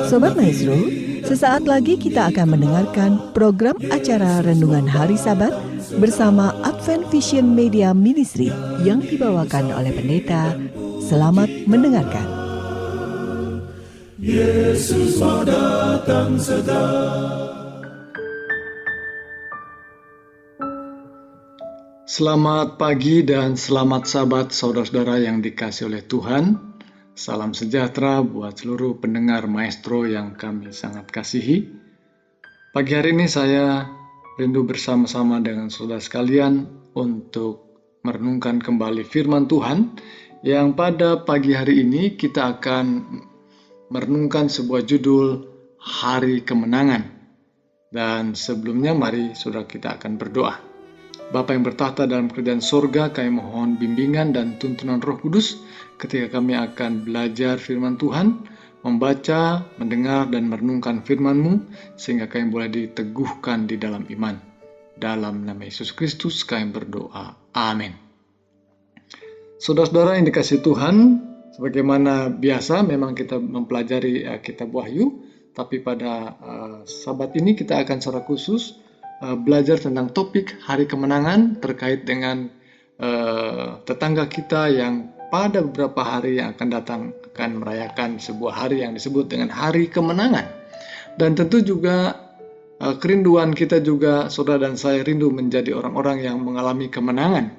Sobat Maestro, sesaat lagi kita akan mendengarkan program acara Renungan Hari Sabat bersama Advent Vision Media Ministry yang dibawakan oleh pendeta. Selamat mendengarkan. Yesus mau datang segera. Selamat pagi dan selamat Sabat saudara-saudara yang dikasihi oleh Tuhan. Salam sejahtera buat seluruh pendengar Maestro yang kami sangat kasihi. Pagi hari ini saya rindu bersama-sama dengan saudara sekalian untuk merenungkan kembali firman Tuhan yang pada pagi hari ini kita akan merenungkan sebuah judul Hari Kemenangan. Dan sebelumnya mari saudara kita akan berdoa. Bapa yang bertahta dalam kerajaan sorga, kami mohon bimbingan dan tuntunan Roh Kudus ketika kami akan belajar firman Tuhan, membaca, mendengar, dan merenungkan firman-Mu, sehingga kami boleh diteguhkan di dalam iman. Dalam nama Yesus Kristus kami berdoa. Amin. Saudara-saudara yang dikasihi Tuhan, sebagaimana biasa memang kita mempelajari kitab Wahyu, tapi pada Sabat ini kita akan secara khusus belajar tentang topik Hari Kemenangan terkait dengan tetangga kita yang pada beberapa hari yang akan datang akan merayakan sebuah hari yang disebut dengan Hari Kemenangan. Dan tentu juga kerinduan kita juga, saudara dan saya rindu menjadi orang-orang yang mengalami kemenangan.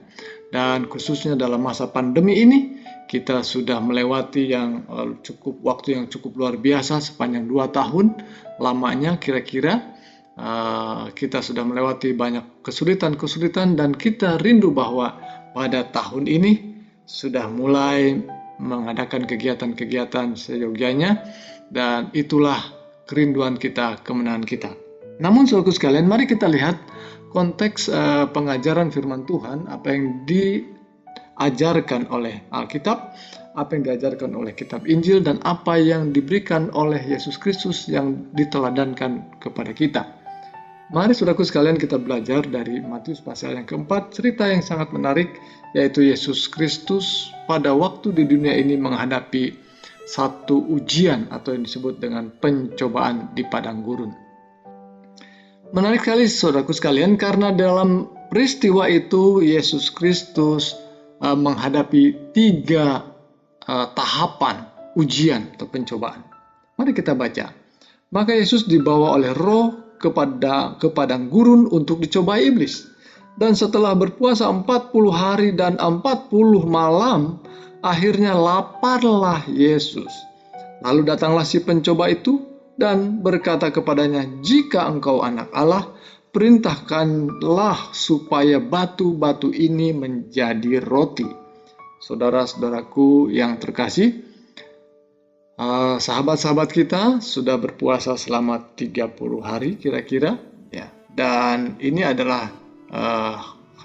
Dan khususnya dalam masa pandemi ini, kita sudah melewati waktu yang cukup luar biasa sepanjang 2 tahun lamanya kira-kira. Kita sudah melewati banyak kesulitan-kesulitan dan kita rindu bahwa pada tahun ini sudah mulai mengadakan kegiatan-kegiatan seyogyanya, dan itulah kerinduan kita, kemenangan kita. Namun saudaraku sekalian, mari kita lihat konteks pengajaran firman Tuhan, apa yang diajarkan oleh Alkitab, apa yang diajarkan oleh kitab Injil, dan apa yang diberikan oleh Yesus Kristus yang diteladankan kepada kita. Mari saudaraku sekalian kita belajar dari Matius pasal yang keempat, cerita yang sangat menarik, yaitu Yesus Kristus pada waktu di dunia ini menghadapi satu ujian atau yang disebut dengan pencobaan di padang gurun. Menarik sekali saudaraku sekalian, karena dalam peristiwa itu Yesus Kristus menghadapi 3 tahapan ujian atau pencobaan. Mari kita baca. Maka Yesus dibawa oleh Roh ke padang gurun untuk dicobai iblis. Dan setelah berpuasa 40 hari dan 40 malam, akhirnya laparlah Yesus. Lalu datanglah si pencoba itu dan berkata kepadanya, "Jika engkau anak Allah, perintahkanlah supaya batu-batu ini menjadi roti." Saudara-saudaraku yang terkasih, sahabat-sahabat kita sudah berpuasa selama 30 hari kira-kira, ya. Dan ini adalah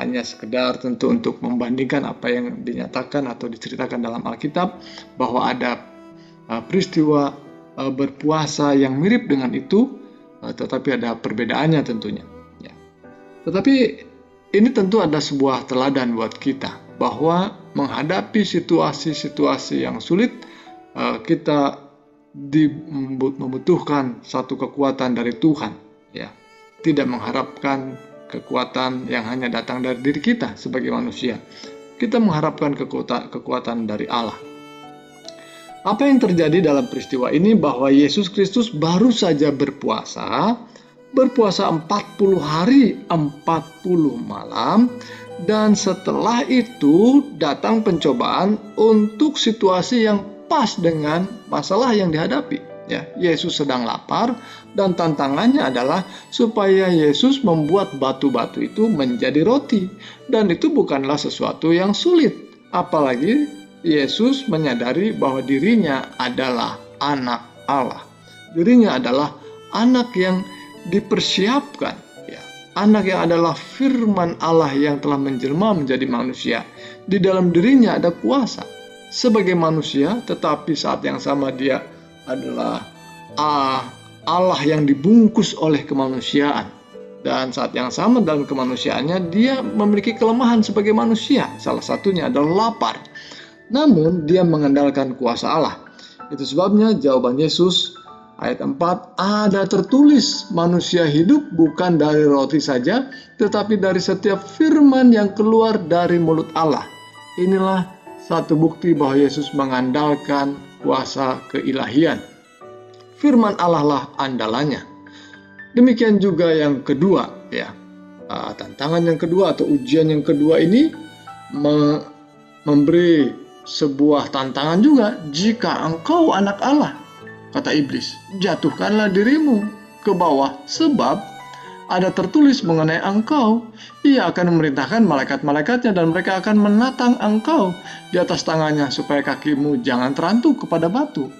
hanya sekedar tentu untuk membandingkan apa yang dinyatakan atau diceritakan dalam Alkitab, bahwa ada peristiwa berpuasa yang mirip dengan itu, tetapi ada perbedaannya tentunya, ya. Tetapi ini tentu ada sebuah teladan buat kita, bahwa menghadapi situasi-situasi yang sulit, kita membutuhkan satu kekuatan dari Tuhan, ya. Tidak mengharapkan kekuatan yang hanya datang dari diri kita sebagai manusia. Kita mengharapkan kekuatan dari Allah. Apa yang terjadi dalam peristiwa ini, bahwa Yesus Kristus baru saja berpuasa 40 hari 40 malam, dan setelah itu datang pencobaan untuk situasi yang pas dengan masalah yang dihadapi, ya. Yesus sedang lapar dan tantangannya adalah supaya Yesus membuat batu-batu itu menjadi roti, dan itu bukanlah sesuatu yang sulit, apalagi Yesus menyadari bahwa dirinya adalah anak Allah. Dirinya adalah anak yang dipersiapkan, ya. Anak yang adalah firman Allah yang telah menjelma menjadi manusia. Di dalam dirinya ada kuasa sebagai manusia, tetapi saat yang sama dia adalah Allah yang dibungkus oleh kemanusiaan. Dan saat yang sama dalam kemanusiaannya dia memiliki kelemahan sebagai manusia. Salah satunya adalah lapar. Namun dia mengandalkan kuasa Allah. Itu sebabnya jawaban Yesus Ayat 4, ada tertulis manusia hidup bukan dari roti saja, tetapi dari setiap firman yang keluar dari mulut Allah. Inilah satu bukti bahwa Yesus mengandalkan kuasa keilahian. Firman Allah lah andalannya. Demikian juga yang kedua, ya. Tantangan yang kedua atau ujian yang kedua ini memberi sebuah tantangan juga. Jika engkau anak Allah, kata iblis, jatuhkanlah dirimu ke bawah, sebab ada tertulis mengenai engkau, ia akan memerintahkan malaikat-malaikatnya dan mereka akan menatang engkau di atas tangannya supaya kakimu jangan terantuk kepada batu.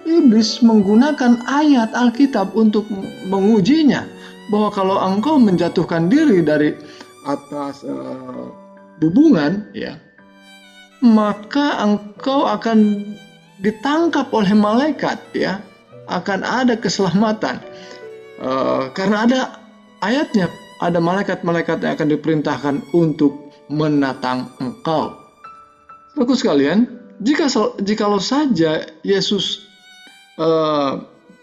Iblis menggunakan ayat Alkitab untuk mengujinya, bahwa kalau engkau menjatuhkan diri dari atas bubungan, ya, maka engkau akan ditangkap oleh malaikat, ya, akan ada keselamatan. Karena ada ayatnya, ada malaikat-malaikat yang akan diperintahkan untuk menatang engkau. Saudaraku sekalian, jikalau saja Yesus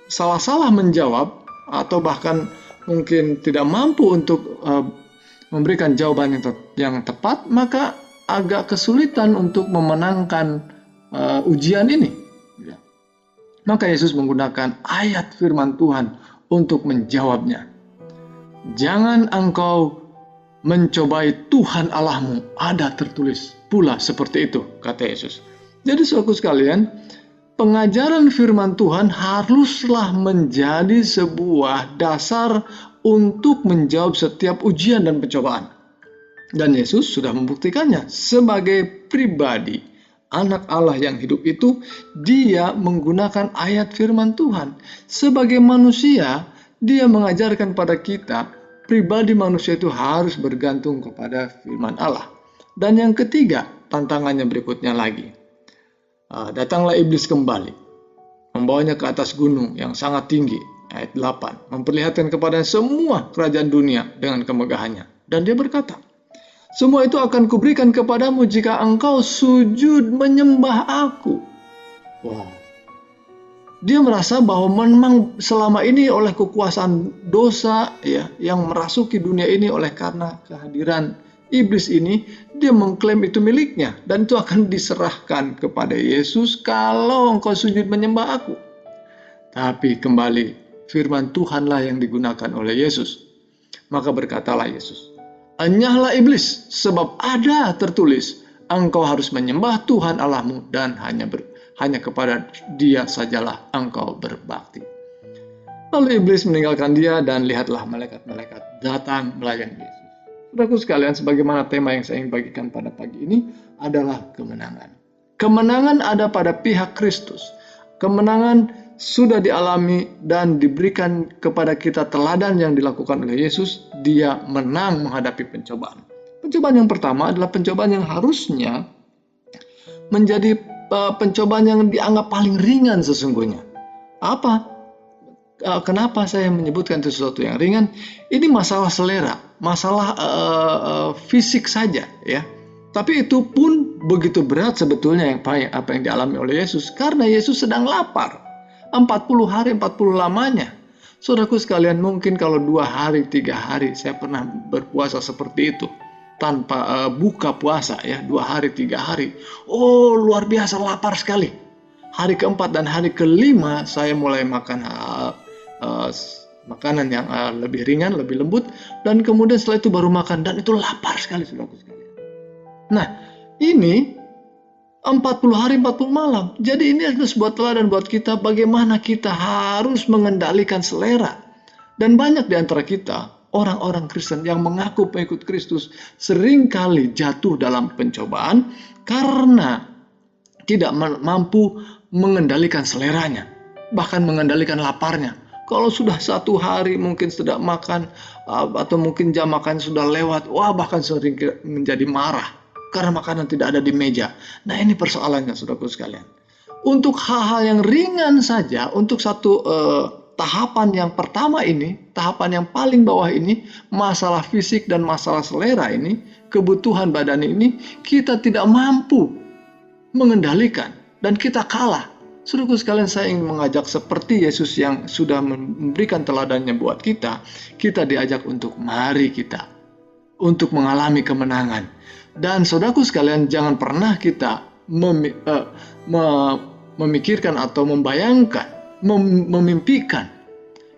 salah-salah menjawab atau bahkan mungkin tidak mampu untuk memberikan jawaban yang tepat, maka agak kesulitan untuk memenangkan ujian ini. Maka Yesus menggunakan ayat firman Tuhan untuk menjawabnya. Jangan engkau mencobai Tuhan Allahmu, ada tertulis pula seperti itu, kata Yesus. Jadi saudaraku sekalian, pengajaran firman Tuhan haruslah menjadi sebuah dasar untuk menjawab setiap ujian dan pencobaan. Dan Yesus sudah membuktikannya sebagai pribadi, anak Allah yang hidup itu, dia menggunakan ayat firman Tuhan. Sebagai manusia, dia mengajarkan pada kita, pribadi manusia itu harus bergantung kepada firman Allah. Dan yang ketiga, tantangannya berikutnya lagi. Datanglah iblis kembali, membawanya ke atas gunung yang sangat tinggi, ayat 8, memperlihatkan kepada semua kerajaan dunia dengan kemegahannya. Dan dia berkata, semua itu akan kuberikan kepadamu jika engkau sujud menyembah aku. Wow. Dia merasa bahwa memang selama ini oleh kekuasaan dosa, ya, yang merasuki dunia ini oleh karena kehadiran iblis ini, dia mengklaim itu miliknya dan itu akan diserahkan kepada Yesus kalau engkau sujud menyembah aku. Tapi kembali firman Tuhanlah yang digunakan oleh Yesus. Maka berkatalah Yesus, enyahlah iblis, sebab ada tertulis, engkau harus menyembah Tuhan Allahmu dan hanya kepada Dia sajalah engkau berbakti. Lalu iblis meninggalkan dia dan lihatlah malaikat-malaikat datang melayani Yesus. Saudaraku sekalian, sebagaimana tema yang saya ingin bagikan pada pagi ini adalah kemenangan. Kemenangan ada pada pihak Kristus. Kemenangan sudah dialami dan diberikan kepada kita teladan yang dilakukan oleh Yesus. Dia menang menghadapi pencobaan. Pencobaan yang pertama adalah pencobaan yang harusnya menjadi pencobaan yang dianggap paling ringan sesungguhnya. Apa? Kenapa saya menyebutkan itu sesuatu yang ringan? Ini masalah selera, masalah fisik saja, ya. Tapi itu pun begitu berat sebetulnya apa yang dialami oleh Yesus, karena Yesus sedang lapar 40 hari 40 lamanya. Saudaraku sekalian, mungkin kalau 2 hari 3 hari saya pernah berpuasa seperti itu tanpa buka puasa, ya, 2 hari 3 hari. Oh, luar biasa lapar sekali. Hari keempat dan hari kelima saya mulai makan makanan yang lebih ringan, lebih lembut, dan kemudian setelah itu baru makan, dan itu lapar sekali, saudaraku sekalian. Nah, ini 40 hari 40 malam. Jadi ini adalah sebuah teladan buat kita bagaimana kita harus mengendalikan selera. Dan banyak di antara kita, orang-orang Kristen yang mengaku pengikut Kristus, seringkali jatuh dalam pencobaan karena tidak mampu mengendalikan seleranya, bahkan mengendalikan laparnya. Kalau sudah 1 hari mungkin tidak makan, atau mungkin jam makan sudah lewat, bahkan sering menjadi marah karena makanan tidak ada di meja. Nah, ini persoalannya, saudaraku sekalian. Untuk hal-hal yang ringan saja, untuk satu tahapan yang pertama ini, tahapan yang paling bawah ini, masalah fisik dan masalah selera ini, kebutuhan badan ini, kita tidak mampu mengendalikan dan kita kalah. Saudaraku sekalian, saya ingin mengajak seperti Yesus yang sudah memberikan teladannya buat kita diajak untuk mari kita untuk mengalami kemenangan. Dan saudaraku sekalian, jangan pernah kita memikirkan atau membayangkan, memimpikan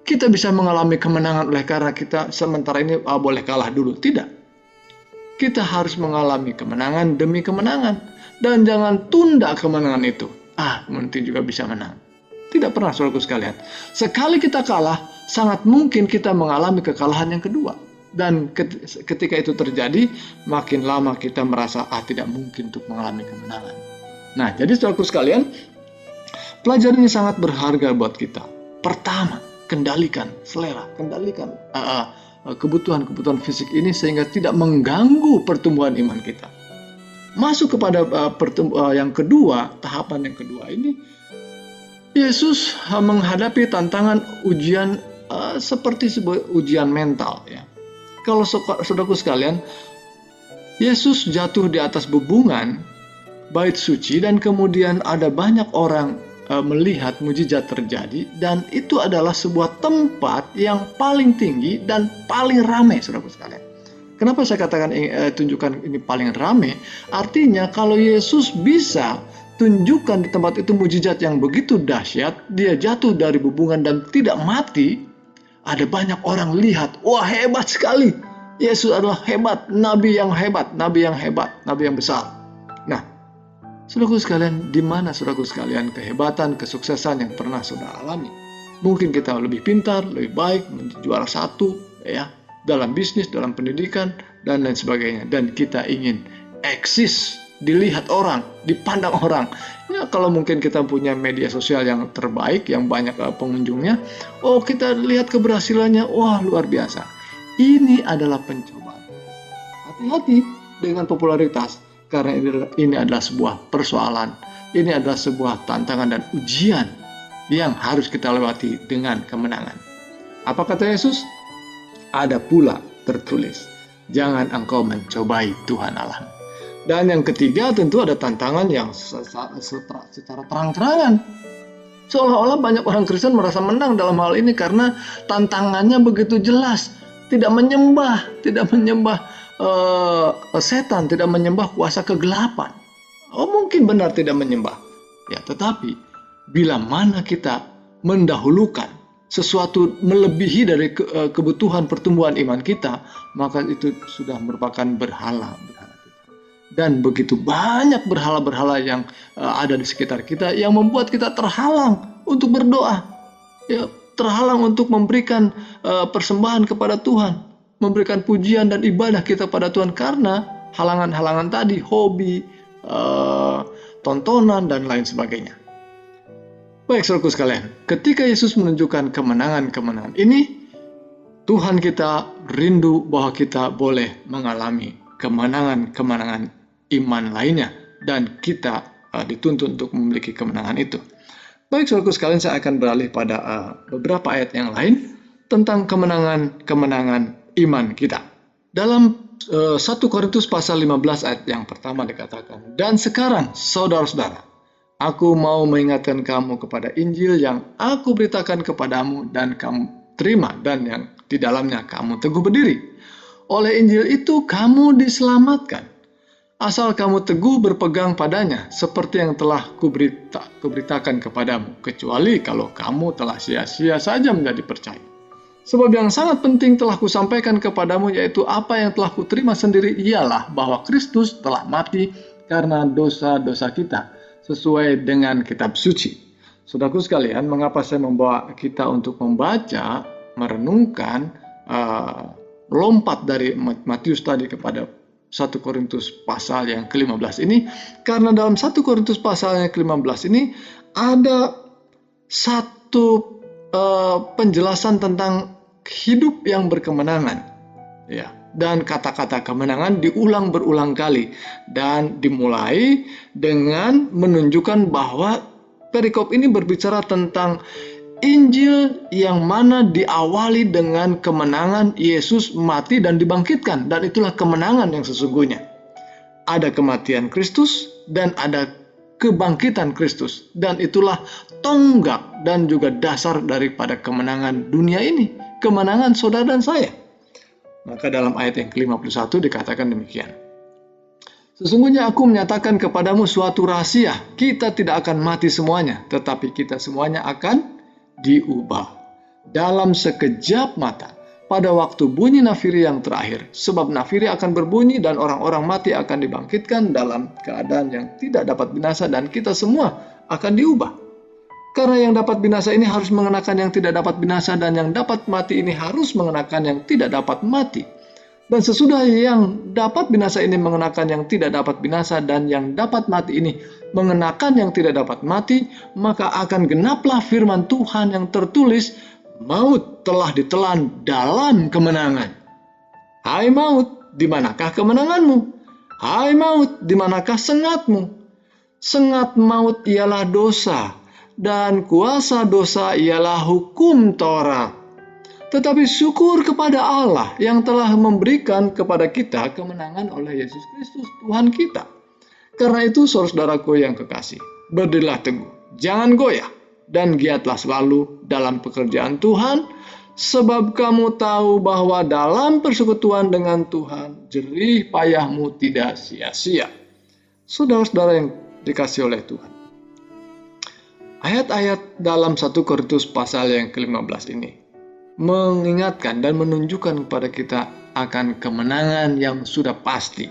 kita bisa mengalami kemenangan oleh karena kita sementara ini boleh kalah dulu. Tidak. Kita harus mengalami kemenangan demi kemenangan. Dan jangan tunda kemenangan itu. Nanti juga bisa menang. Tidak pernah, saudaraku sekalian. Sekali kita kalah, sangat mungkin kita mengalami kekalahan yang kedua. Dan ketika itu terjadi, makin lama kita merasa tidak mungkin untuk mengalami kemenangan. Nah, jadi saudaraku sekalian, pelajaran ini sangat berharga buat kita. Pertama, kendalikan selera, kendalikan kebutuhan-kebutuhan fisik ini sehingga tidak mengganggu pertumbuhan iman kita. Masuk kepada yang kedua, tahapan yang kedua ini, Yesus menghadapi tantangan ujian seperti sebuah ujian mental. Ya. Kalau saudaraku sekalian, Yesus jatuh di atas bebungan bait suci dan kemudian ada banyak orang melihat mujizat terjadi, dan itu adalah sebuah tempat yang paling tinggi dan paling ramai, saudaraku sekalian. Kenapa saya katakan tunjukkan ini paling ramai? Artinya kalau Yesus bisa tunjukkan di tempat itu mujizat yang begitu dahsyat, dia jatuh dari bebungan dan tidak mati, ada banyak orang lihat, wah hebat sekali, Yesus adalah hebat, nabi yang hebat, nabi yang besar. Nah, saudaraku sekalian, di mana saudaraku sekalian kehebatan, kesuksesan yang pernah saudara alami? Mungkin kita lebih pintar, lebih baik, menjadi juara satu, ya, dalam bisnis, dalam pendidikan, dan lain sebagainya. Dan kita ingin eksis, dilihat orang, dipandang orang. Ya, kalau mungkin kita punya media sosial yang terbaik, yang banyak pengunjungnya, kita lihat keberhasilannya, wah luar biasa. Ini adalah pencobaan. Hati-hati dengan popularitas, karena ini adalah sebuah persoalan. Ini adalah sebuah tantangan dan ujian yang harus kita lewati dengan kemenangan. Apa kata Yesus? Ada pula tertulis, jangan engkau mencobai Tuhan Allah. Dan yang ketiga tentu ada tantangan yang secara terang-terangan. Seolah-olah banyak orang Kristen merasa menang dalam hal ini karena tantangannya begitu jelas. Tidak menyembah setan, tidak menyembah kuasa kegelapan. Mungkin benar tidak menyembah. Ya, tetapi bila mana kita mendahulukan sesuatu melebihi dari kebutuhan pertumbuhan iman kita, maka itu sudah merupakan berhala kita. Dan begitu banyak berhala-berhala yang ada di sekitar kita yang membuat kita terhalang untuk berdoa, ya, terhalang untuk memberikan persembahan kepada Tuhan, memberikan pujian dan ibadah kita pada Tuhan karena halangan-halangan tadi, hobi, tontonan dan lain sebagainya. Baik, saudaraku sekalian, ketika Yesus menunjukkan kemenangan-kemenangan ini, Tuhan kita rindu bahwa kita boleh mengalami kemenangan-kemenangan iman lainnya, dan kita dituntut untuk memiliki kemenangan itu. Baik, saudaraku sekalian, saya akan beralih pada beberapa ayat yang lain tentang kemenangan-kemenangan iman kita. Dalam 1 Korintus pasal 15 ayat yang pertama dikatakan, dan sekarang saudara-saudara, aku mau mengingatkan kamu kepada Injil yang aku beritakan kepadamu dan kamu terima, dan yang di dalamnya kamu teguh berdiri. Oleh Injil itu kamu diselamatkan, asal kamu teguh berpegang padanya, seperti yang telah kuberitakan kepadamu, kecuali kalau kamu telah sia-sia saja menjadi percaya. Sebab yang sangat penting telah kusampaikan kepadamu, yaitu apa yang telah kuterima sendiri, ialah bahwa Kristus telah mati karena dosa-dosa kita, sesuai dengan kitab suci. Saudaraku sekalian, mengapa saya membawa kita untuk membaca, merenungkan, lompat dari Matius tadi kepada 1 Korintus pasal yang ke-15 ini? Karena dalam 1 Korintus pasal yang ke-15 ini ada satu penjelasan tentang hidup yang berkemenangan, ya. Dan kata-kata kemenangan diulang berulang kali, dan dimulai dengan menunjukkan bahwa perikop ini berbicara tentang Injil yang mana diawali dengan kemenangan Yesus mati dan dibangkitkan, dan itulah kemenangan yang sesungguhnya. Ada kematian Kristus dan ada kebangkitan Kristus, dan itulah tonggak dan juga dasar daripada kemenangan dunia ini, kemenangan saudara dan saya. Maka dalam ayat yang ke-51 dikatakan demikian. Sesungguhnya aku menyatakan kepadamu suatu rahasia, kita tidak akan mati semuanya, tetapi kita semuanya akan diubah dalam sekejap mata, pada waktu bunyi nafiri yang terakhir. Sebab nafiri akan berbunyi dan orang-orang mati akan dibangkitkan dalam keadaan yang tidak dapat binasa, dan kita semua akan diubah. Karena yang dapat binasa ini harus mengenakan yang tidak dapat binasa, dan yang dapat mati ini harus mengenakan yang tidak dapat mati. Dan sesudah yang dapat binasa ini mengenakan yang tidak dapat binasa, dan yang dapat mati ini mengenakan yang tidak dapat mati, maka akan genaplah firman Tuhan yang tertulis, maut telah ditelan dalam kemenangan. Hai maut, di manakah kemenanganmu? Hai maut, di manakah sengatmu? Sengat maut ialah dosa, dan kuasa dosa ialah hukum Taurat. Tetapi syukur kepada Allah yang telah memberikan kepada kita kemenangan oleh Yesus Kristus Tuhan kita. Karena itu, saudaraku yang kekasih, berdirilah teguh, jangan goyah, dan giatlah selalu dalam pekerjaan Tuhan, sebab kamu tahu bahwa dalam persekutuan dengan Tuhan, jerih payahmu tidak sia-sia. Saudara-saudara yang dikasih oleh Tuhan, ayat-ayat dalam 1 Korintus pasal yang ke-15 ini mengingatkan dan menunjukkan kepada kita akan kemenangan yang sudah pasti.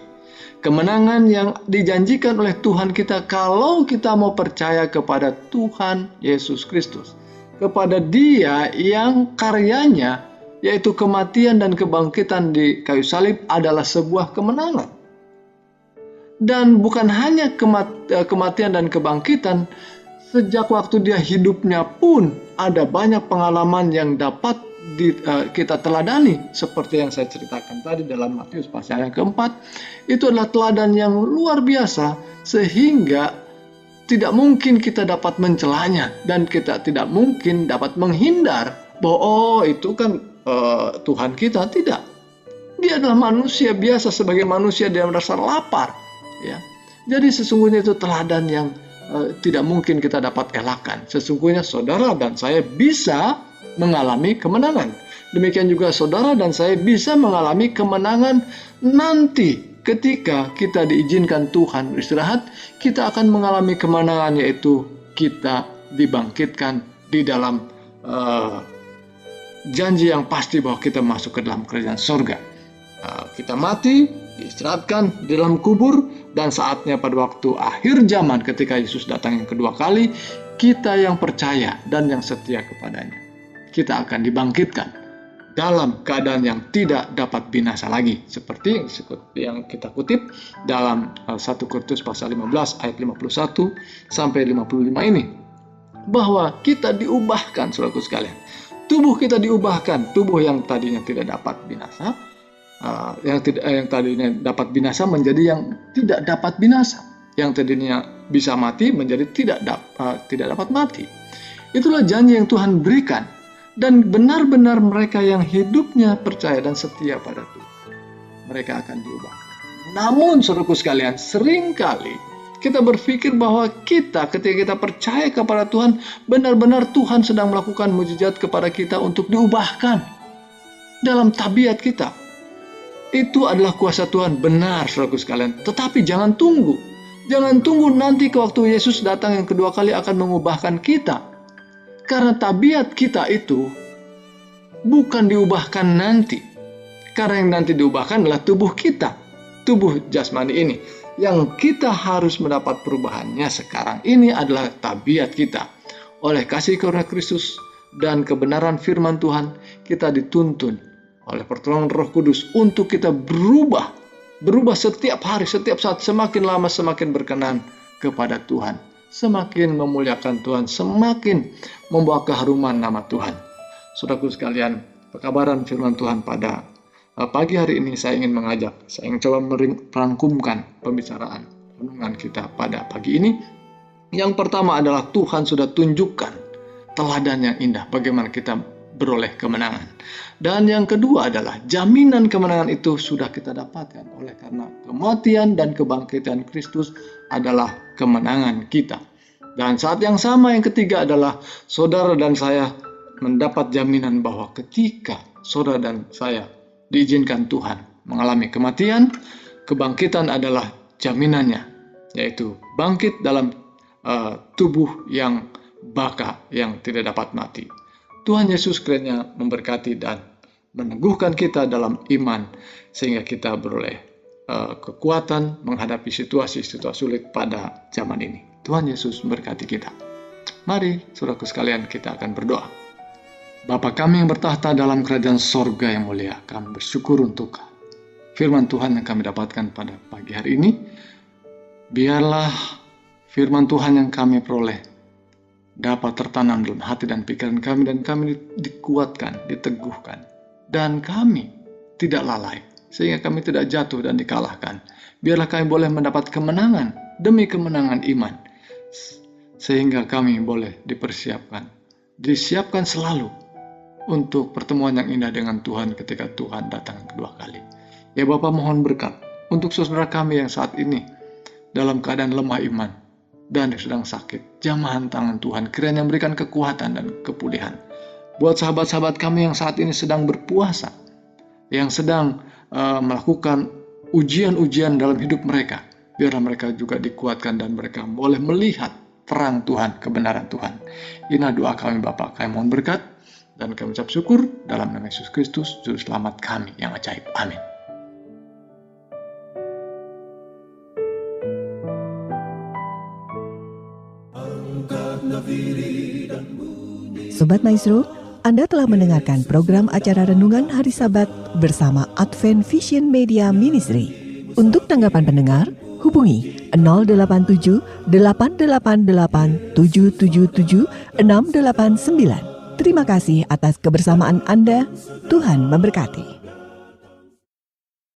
Kemenangan yang dijanjikan oleh Tuhan kita kalau kita mau percaya kepada Tuhan Yesus Kristus. Kepada Dia yang karyanya, yaitu kematian dan kebangkitan di kayu salib, adalah sebuah kemenangan. Dan bukan hanya kematian dan kebangkitan, sejak waktu Dia hidupnya pun ada banyak pengalaman yang dapat kita teladani, seperti yang saya ceritakan tadi dalam Matius pasal yang keempat. Itu adalah teladan yang luar biasa, sehingga tidak mungkin kita dapat mencelanya, dan kita tidak mungkin dapat menghindar bahwa itu kan Tuhan kita. Tidak, Dia adalah manusia biasa. Sebagai manusia Dia merasa lapar, ya. Jadi sesungguhnya itu teladan yang tidak mungkin kita dapat elakkan. Sesungguhnya saudara dan saya bisa mengalami kemenangan. Demikian juga saudara dan saya bisa mengalami kemenangan nanti ketika kita diizinkan Tuhan beristirahat. Kita akan mengalami kemenangan, yaitu kita dibangkitkan di dalam janji yang pasti bahwa kita masuk ke dalam kerajaan surga. Kita mati, diistirahatkan di dalam kubur, dan saatnya pada waktu akhir zaman ketika Yesus datang yang kedua kali, kita yang percaya dan yang setia kepadanya, kita akan dibangkitkan dalam keadaan yang tidak dapat binasa lagi, seperti yang kita kutip dalam 1 Korintus pasal 15 ayat 51 sampai 55 ini, bahwa kita diubahkan, saudaraku sekalian. Tubuh kita diubahkan, tubuh yang tadinya tidak dapat binasa, yang tadinya dapat binasa menjadi yang tidak dapat binasa, yang tadinya bisa mati menjadi tidak dapat mati. Itulah janji yang Tuhan berikan. Dan benar-benar mereka yang hidupnya percaya dan setia pada Tuhan, mereka akan diubahkan. Namun saudaraku sekalian, seringkali kita berpikir bahwa ketika kita percaya kepada Tuhan, benar-benar Tuhan sedang melakukan mujizat kepada kita untuk diubahkan dalam tabiat kita. Itu adalah kuasa Tuhan, benar saudaraku sekalian. Tetapi jangan tunggu. Jangan tunggu nanti ke waktu Yesus datang yang kedua kali akan mengubahkan kita. Karena tabiat kita itu bukan diubahkan nanti. Karena yang nanti diubahkan adalah tubuh kita, tubuh jasmani ini. Yang kita harus mendapat perubahannya sekarang ini adalah tabiat kita. Oleh kasih karunia Kristus dan kebenaran firman Tuhan, kita dituntun oleh pertolongan Roh Kudus untuk kita berubah setiap hari, setiap saat, semakin lama semakin berkenan kepada Tuhan. Semakin memuliakan Tuhan, semakin membawa keharuman nama Tuhan. Saudaraku sekalian, pekabaran firman Tuhan pada pagi hari ini saya ingin coba merangkumkan pembicaraan renungan kita pada pagi ini. Yang pertama adalah Tuhan sudah tunjukkan teladan yang indah bagaimana kita beroleh kemenangan. Dan yang kedua adalah jaminan kemenangan itu sudah kita dapatkan oleh karena kematian dan kebangkitan Kristus adalah kemenangan kita. Dan saat yang sama yang ketiga adalah saudara dan saya mendapat jaminan bahwa ketika saudara dan saya diizinkan Tuhan mengalami kematian, kebangkitan adalah jaminannya, yaitu bangkit dalam tubuh yang baka yang tidak dapat mati. Tuhan Yesus kiranya memberkati dan meneguhkan kita dalam iman sehingga kita beroleh kekuatan menghadapi situasi-situasi sulit pada zaman ini. Tuhan Yesus memberkati kita. Mari saudaraku sekalian, kita akan berdoa. Bapa kami yang bertahta dalam kerajaan sorga yang mulia, kami bersyukur untuk firman Tuhan yang kami dapatkan pada pagi hari ini. Biarlah firman Tuhan yang kami peroleh dapat tertanam dalam hati dan pikiran kami, dan kami dikuatkan, diteguhkan, dan kami tidak lalai sehingga kami tidak jatuh dan dikalahkan. Biarlah kami boleh mendapat kemenangan demi kemenangan iman, sehingga kami boleh disiapkan selalu untuk pertemuan yang indah dengan Tuhan ketika Tuhan datang kedua kali. Ya Bapa, mohon berkat untuk saudara kami yang saat ini dalam keadaan lemah iman dan sedang sakit. Jamahan tangan Tuhan kiranya memberikan kekuatan dan kepulihan. Buat sahabat-sahabat kami yang saat ini sedang berpuasa, yang sedang melakukan ujian-ujian dalam hidup mereka, biarlah mereka juga dikuatkan dan mereka boleh melihat terang Tuhan, kebenaran Tuhan. Inilah doa kami Bapa, kami mohon berkat dan kami ucap syukur dalam nama Yesus Kristus, Juru Selamat kami yang ajaib. Amin. Sobat Maestro, Anda telah mendengarkan program acara Renungan Hari Sabat bersama Advent Vision Media Ministry. Untuk tanggapan pendengar, hubungi 087 888 777 689. Terima kasih atas kebersamaan Anda. Tuhan memberkati.